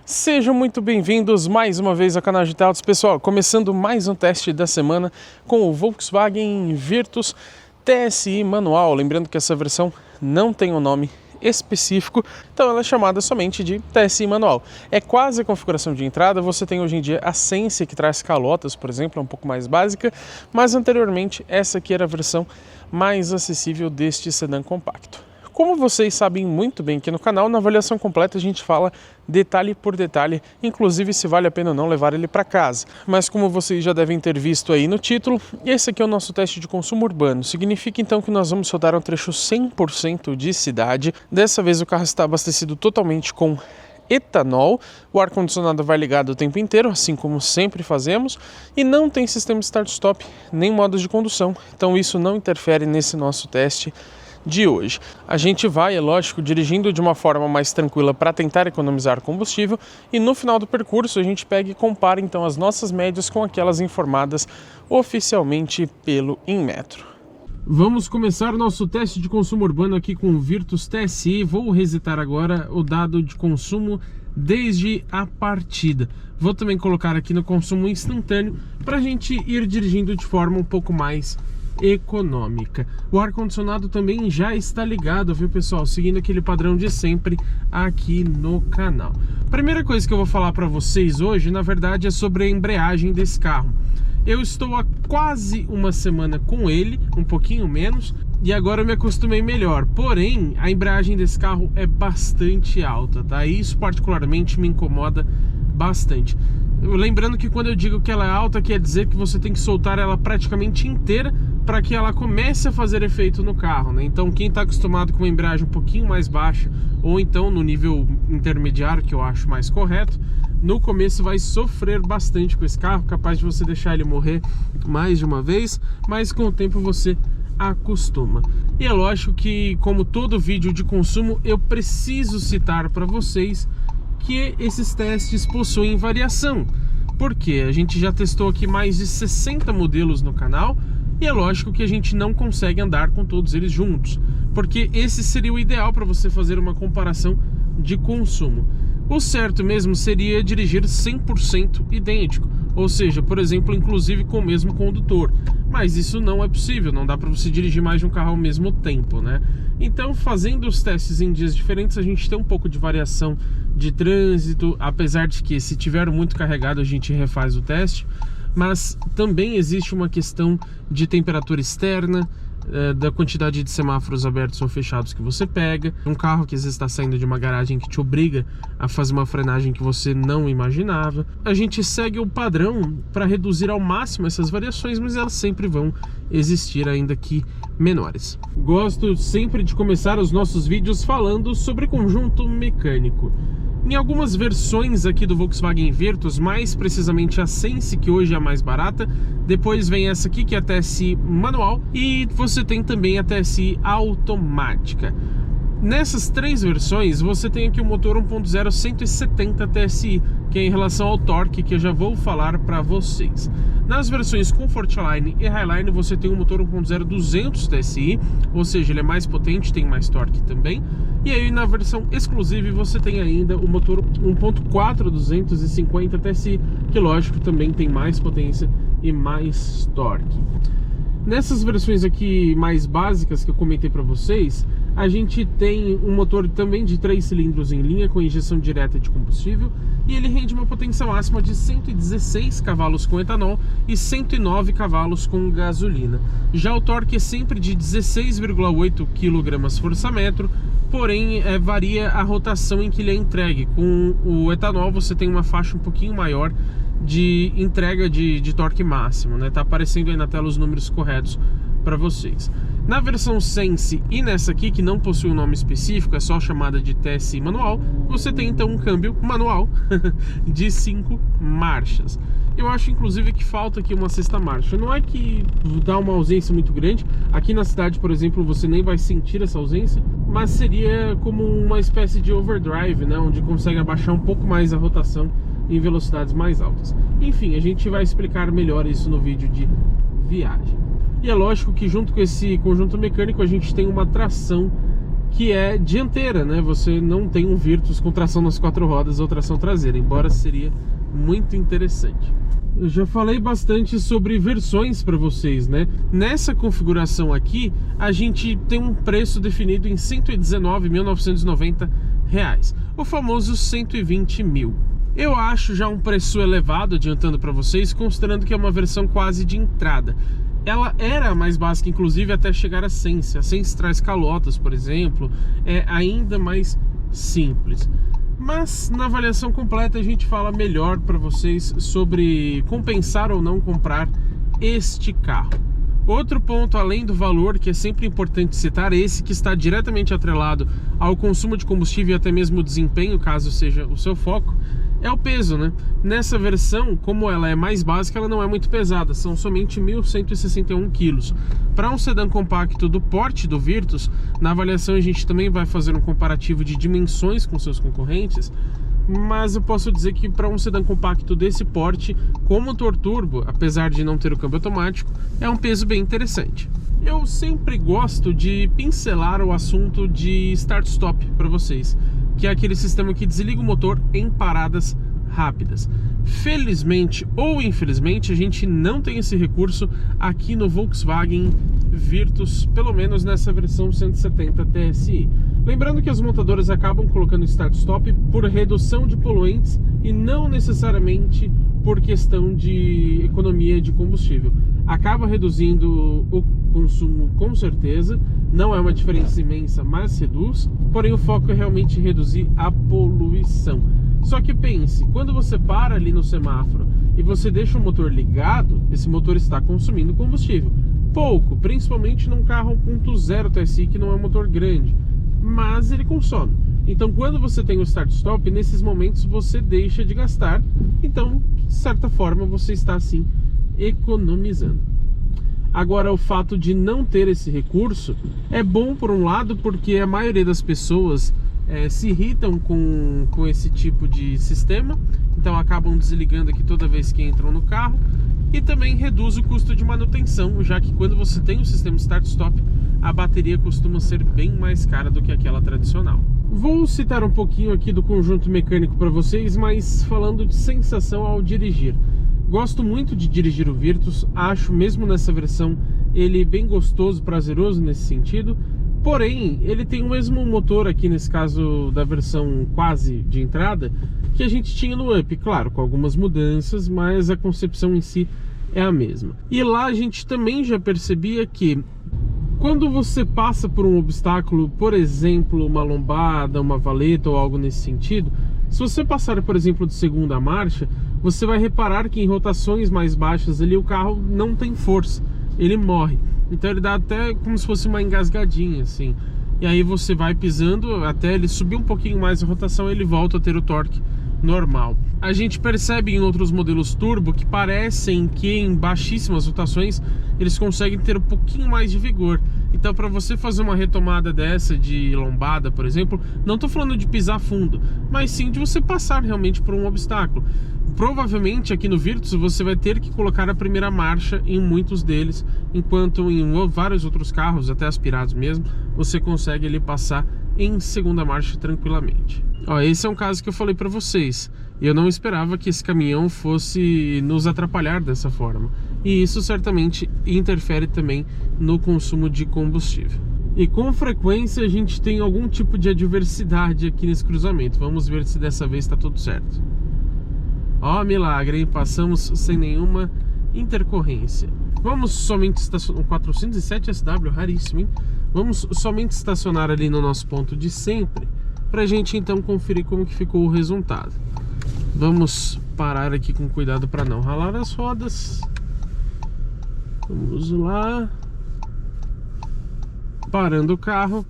Sejam muito bem-vindos mais uma vez ao canal de Autos. Pessoal, começando mais um teste da semana com o Volkswagen Virtus TSI manual. Lembrando que essa versão não tem um nome específico, então ela é chamada somente de TSI manual. É quase a configuração de entrada. Você tem hoje em dia a Sense, que traz calotas, por exemplo, é um pouco mais básica, mas anteriormente essa aqui era a versão mais acessível deste sedã compacto. Como vocês sabem muito bem aqui no canal, na avaliação completa a gente fala detalhe por detalhe, inclusive se vale a pena ou não levar ele para casa. Mas como vocês já devem ter visto aí no título, esse aqui é o nosso teste de consumo urbano. Significa então que nós vamos rodar um trecho 100% de cidade. Dessa vez o carro está abastecido totalmente com etanol, o ar-condicionado vai ligado o tempo inteiro, assim como sempre fazemos, e não tem sistema start-stop nem modos de condução, então isso não interfere nesse nosso teste de hoje. A gente vai, é lógico, dirigindo de uma forma mais tranquila para tentar economizar combustível, e no final do percurso a gente pega e compara então as nossas médias com aquelas informadas oficialmente pelo Inmetro. Vamos começar nosso teste de consumo urbano aqui com o Virtus TSI. Vou resetar agora o dado de consumo desde a partida. Vou também colocar aqui no consumo instantâneo para a gente ir dirigindo de forma um pouco mais econômica. O ar-condicionado também já está ligado, viu, pessoal? Seguindo aquele padrão de sempre aqui no canal. Primeira coisa que eu vou falar para vocês hoje, na verdade, é sobre a embreagem desse carro. Eu estou há quase uma semana com ele, um pouquinho menos, e agora eu me acostumei melhor. Porém, a embreagem desse carro é bastante alta, tá? Isso particularmente me incomoda bastante. Lembrando que quando eu digo que ela é alta, quer dizer que você tem que soltar ela praticamente inteira para que ela comece a fazer efeito no carro, né? Então quem está acostumado com uma embreagem um pouquinho mais baixa, ou então no nível intermediário, que eu acho mais correto, no começo vai sofrer bastante com esse carro, capaz de você deixar ele morrer mais de uma vez, mas com o tempo você acostuma. E é lógico que, como todo vídeo de consumo, eu preciso citar para vocês que esses testes possuem variação, porque a gente já testou aqui mais de 60 modelos no canal, e é lógico que a gente não consegue andar com todos eles juntos, porque esse seria o ideal para você fazer uma comparação de consumo. O certo mesmo seria dirigir 100% idêntico, ou seja, por exemplo, inclusive com o mesmo condutor. Mas isso não é possível, não dá para você dirigir mais de um carro ao mesmo tempo, né? Então, fazendo os testes em dias diferentes, a gente tem um pouco de variação de trânsito, apesar de que, se tiver muito carregado, a gente refaz o teste. Mas também existe uma questão de temperatura externa, da quantidade de semáforos abertos ou fechados que você pega, um carro que às vezes está saindo de uma garagem que te obriga a fazer uma frenagem que você não imaginava. A gente segue o padrão para reduzir ao máximo essas variações, mas elas sempre vão existir, ainda que menores. Gosto sempre de começar os nossos vídeos falando sobre conjunto mecânico. Em algumas versões aqui do Volkswagen Virtus, mais precisamente a Sense, que hoje é a mais barata, depois vem essa aqui, que é a TSI manual, e você tem também a TSI automática. Nessas três versões, você tem aqui o motor 1.0 170 TSI, que é em relação ao torque, que eu já vou falar para vocês. Nas versões Comfortline e Highline, você tem um motor 1.0 200 TSI, ou seja, ele é mais potente, tem mais torque também. E aí na versão Exclusive você tem ainda o motor 1.4 250 TSI, que lógico também tem mais potência e mais torque. Nessas versões aqui mais básicas que eu comentei para vocês, a gente tem um motor também de 3 cilindros em linha com injeção direta de combustível, e ele rende uma potência máxima de 116 cavalos com etanol e 109 cavalos com gasolina. Já o torque é sempre de 16,8 kgfm, porém varia a rotação em que ele é entregue. Com o etanol você tem uma faixa um pouquinho maior de entrega de torque máximo, né? Tá aparecendo aí na tela os números corretos para vocês. Na versão Sense e nessa aqui, que não possui um nome específico, é só chamada de TSI manual, você tem então um câmbio manual de 5 marchas. Eu acho inclusive que falta aqui uma sexta marcha. Não é que dá uma ausência muito grande. Aqui na cidade, por exemplo, você nem vai sentir essa ausência, mas seria como uma espécie de overdrive, né? Onde consegue abaixar um pouco mais a rotação em velocidades mais altas. Enfim, a gente vai explicar melhor isso no vídeo de viagem. E é lógico que junto com esse conjunto mecânico a gente tem uma tração que é dianteira, né? Você não tem um Virtus com tração nas 4 rodas ou tração traseira, embora seria muito interessante. Eu já falei bastante sobre versões para vocês, né? Nessa configuração aqui, a gente tem um preço definido em R$ 119.990, o famoso 120 mil. Eu acho já um preço elevado, adiantando para vocês, considerando que é uma versão quase de entrada. Ela era a mais básica, inclusive, até chegar a Sense. A Sense traz calotas, por exemplo, é ainda mais simples. Mas na avaliação completa a gente fala melhor para vocês sobre compensar ou não comprar este carro. Outro ponto, além do valor, que é sempre importante citar, esse que está diretamente atrelado ao consumo de combustível e até mesmo o desempenho, caso seja o seu foco, é o peso, né? Nessa versão, como ela é mais básica, ela não é muito pesada, são somente 1.161 quilos. Para um sedã compacto do porte do Virtus, na avaliação a gente também vai fazer um comparativo de dimensões com seus concorrentes, mas eu posso dizer que para um sedã compacto desse porte, com motor turbo, apesar de não ter o câmbio automático, é um peso bem interessante. Eu sempre gosto de pincelar o assunto de start-stop para vocês, que é aquele sistema que desliga o motor em paradas rápidas. Felizmente ou infelizmente, a gente não tem esse recurso aqui no Volkswagen Virtus, pelo menos nessa versão 170 TSI. Lembrando que as montadoras acabam colocando start-stop por redução de poluentes e não necessariamente por questão de economia de combustível. Acaba reduzindo o consumo com certeza, não é uma diferença imensa, mas reduz, porém o foco é realmente reduzir a poluição. Só que pense, quando você para ali no semáforo e você deixa o motor ligado, esse motor está consumindo combustível. Pouco, principalmente num carro 1.0 TSI, que não é um motor grande, mas ele consome. Então quando você tem o start-stop, nesses momentos você deixa de gastar, então de certa forma você está assim economizando. Agora, o fato de não ter esse recurso é bom por um lado, porque a maioria das pessoas se irritam com esse tipo de sistema, então acabam desligando aqui toda vez que entram no carro, e também reduz o custo de manutenção, já que quando você tem o sistema start-stop, a bateria costuma ser bem mais cara do que aquela tradicional. Vou citar um pouquinho aqui do conjunto mecânico para vocês, mas falando de sensação ao dirigir. Gosto muito de dirigir o Virtus, acho mesmo nessa versão ele bem gostoso, prazeroso nesse sentido. Porém, ele tem o mesmo motor aqui, nesse caso da versão quase de entrada, que a gente tinha no Up, claro, com algumas mudanças, mas a concepção em si é a mesma. E lá a gente também já percebia que quando você passa por um obstáculo, por exemplo, uma lombada, uma valeta ou algo nesse sentido, se você passar, por exemplo, de segunda marcha, você vai reparar que em rotações mais baixas ali o carro não tem força, ele morre. Então ele dá até como se fosse uma engasgadinha assim. E aí você vai pisando até ele subir um pouquinho mais a rotação, ele volta a ter o torque normal. A gente percebe em outros modelos turbo que parecem que em baixíssimas rotações eles conseguem ter um pouquinho mais de vigor. Então para você fazer uma retomada dessa de lombada, por exemplo, não estou falando de pisar fundo, mas sim de você passar realmente por um obstáculo. Provavelmente aqui no Virtus você vai ter que colocar a primeira marcha em muitos deles, enquanto em vários outros carros, até aspirados mesmo, você consegue ali passar em segunda marcha tranquilamente. Ó, esse é um caso que eu falei para vocês. Eu não esperava que esse caminhão fosse nos atrapalhar dessa forma. E isso certamente interfere também no consumo de combustível. E com frequência a gente tem algum tipo de adversidade aqui nesse cruzamento. Vamos ver se dessa vez está tudo certo. Ó, milagre, hein? Passamos sem nenhuma intercorrência. Vamos somente estacionar... 407 SW, raríssimo, hein? Vamos somente estacionar ali no nosso ponto de sempre, pra gente então conferir como que ficou o resultado. Vamos parar aqui com cuidado para não ralar as rodas. Vamos lá. Parando o carro,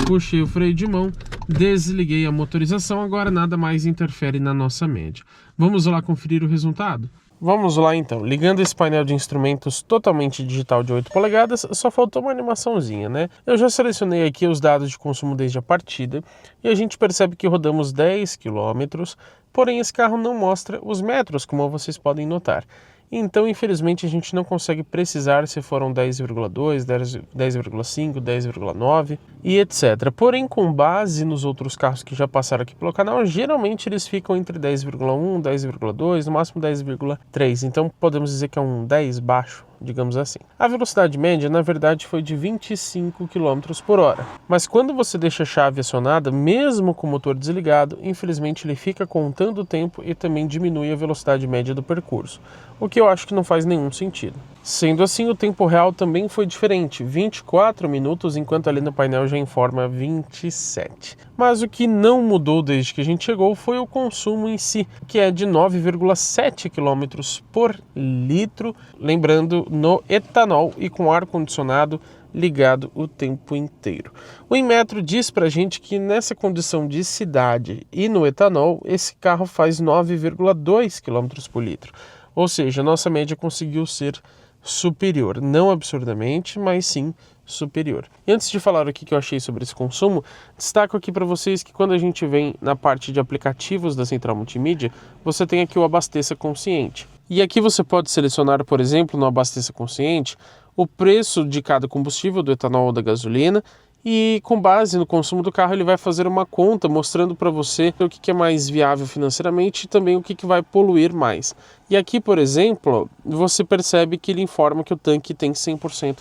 puxei o freio de mão, desliguei a motorização, agora nada mais interfere na nossa média. Vamos lá conferir o resultado? Vamos lá então, ligando esse painel de instrumentos totalmente digital de 8 polegadas, só faltou uma animaçãozinha, né? Eu já selecionei aqui os dados de consumo desde a partida e a gente percebe que rodamos 10 km, porém esse carro não mostra os metros, como vocês podem notar. Então, infelizmente, a gente não consegue precisar se foram 10,2, 10,5, 10,9 e etc. Porém, com base nos outros carros que já passaram aqui pelo canal, geralmente eles ficam entre 10,1, 10,2, no máximo 10,3. Então, podemos dizer que é um 10 baixo, digamos assim. A velocidade média, na verdade, foi de 25 km por hora. Mas quando você deixa a chave acionada, mesmo com o motor desligado, infelizmente ele fica contando o tempo e também diminui a velocidade média do percurso, o que eu acho que não faz nenhum sentido. Sendo assim, o tempo real também foi diferente, 24 minutos, enquanto ali no painel já informa 27. Mas o que não mudou desde que a gente chegou foi o consumo em si, que é de 9,7 km por litro, lembrando no etanol e com ar-condicionado ligado o tempo inteiro. O Inmetro diz pra gente que nessa condição de cidade e no etanol, esse carro faz 9,2 km por litro. Ou seja, a nossa média conseguiu ser superior, não absurdamente, mas sim superior. E antes de falar o que eu achei sobre esse consumo, destaco aqui para vocês que quando a gente vem na parte de aplicativos da Central Multimídia, você tem aqui o Abasteça Consciente. E aqui você pode selecionar, por exemplo, no Abasteça Consciente, o preço de cada combustível, do etanol ou da gasolina, e com base no consumo do carro ele vai fazer uma conta mostrando para você o que é mais viável financeiramente e também o que vai poluir mais. E aqui, por exemplo, você percebe que ele informa que o tanque tem 100%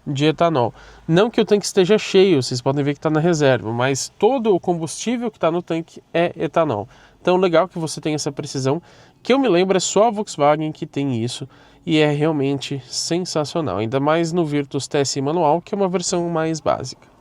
de etanol. Não que o tanque esteja cheio, vocês podem ver que está na reserva, mas todo o combustível que está no tanque é etanol. Então, legal que você tenha essa precisão, que eu me lembro é só a Volkswagen que tem isso e é realmente sensacional, ainda mais no Virtus TSI manual, que é uma versão mais básica.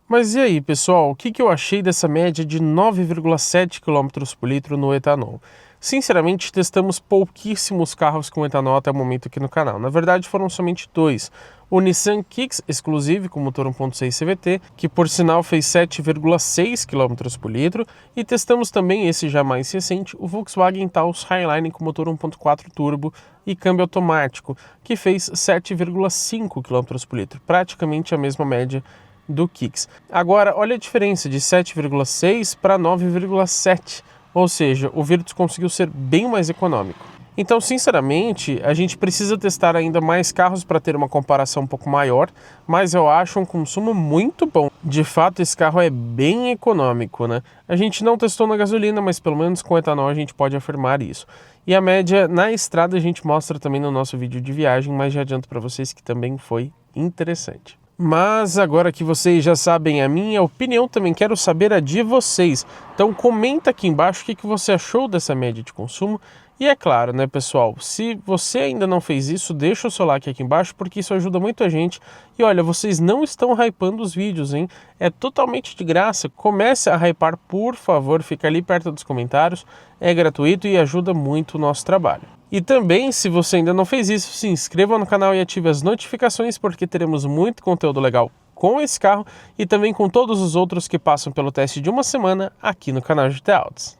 Mas e aí, pessoal, o que eu achei dessa média de 9,7 km por litro no etanol? Sinceramente, testamos pouquíssimos carros com etanol até o momento aqui no canal. Na verdade, foram somente dois. O Nissan Kicks Exclusive com motor 1.6 CVT, que por sinal fez 7,6 km por litro, e testamos também esse já mais recente, o Volkswagen Taos Highline com motor 1.4 turbo e câmbio automático, que fez 7,5 km por litro, praticamente a mesma média do Kicks. Agora, olha a diferença de 7,6 para 9,7, ou seja, o Virtus conseguiu ser bem mais econômico. Então, sinceramente, a gente precisa testar ainda mais carros para ter uma comparação um pouco maior, mas eu acho um consumo muito bom. De fato, esse carro é bem econômico, né? A gente não testou na gasolina, mas pelo menos com etanol a gente pode afirmar isso. E a média na estrada a gente mostra também no nosso vídeo de viagem, mas já adianto para vocês que também foi interessante. Mas agora que vocês já sabem a minha opinião, também quero saber a de vocês. Então comenta aqui embaixo o que você achou dessa média de consumo. E é claro, né, pessoal, se você ainda não fez isso, deixa o seu like aqui embaixo, porque isso ajuda muito a gente. E olha, vocês não estão hypando os vídeos, hein? É totalmente de graça. Comece a hypar, por favor, fica ali perto dos comentários. É gratuito e ajuda muito o nosso trabalho. E também, se você ainda não fez isso, se inscreva no canal e ative as notificações, porque teremos muito conteúdo legal com esse carro e também com todos os outros que passam pelo teste de uma semana aqui no canal GT Autos.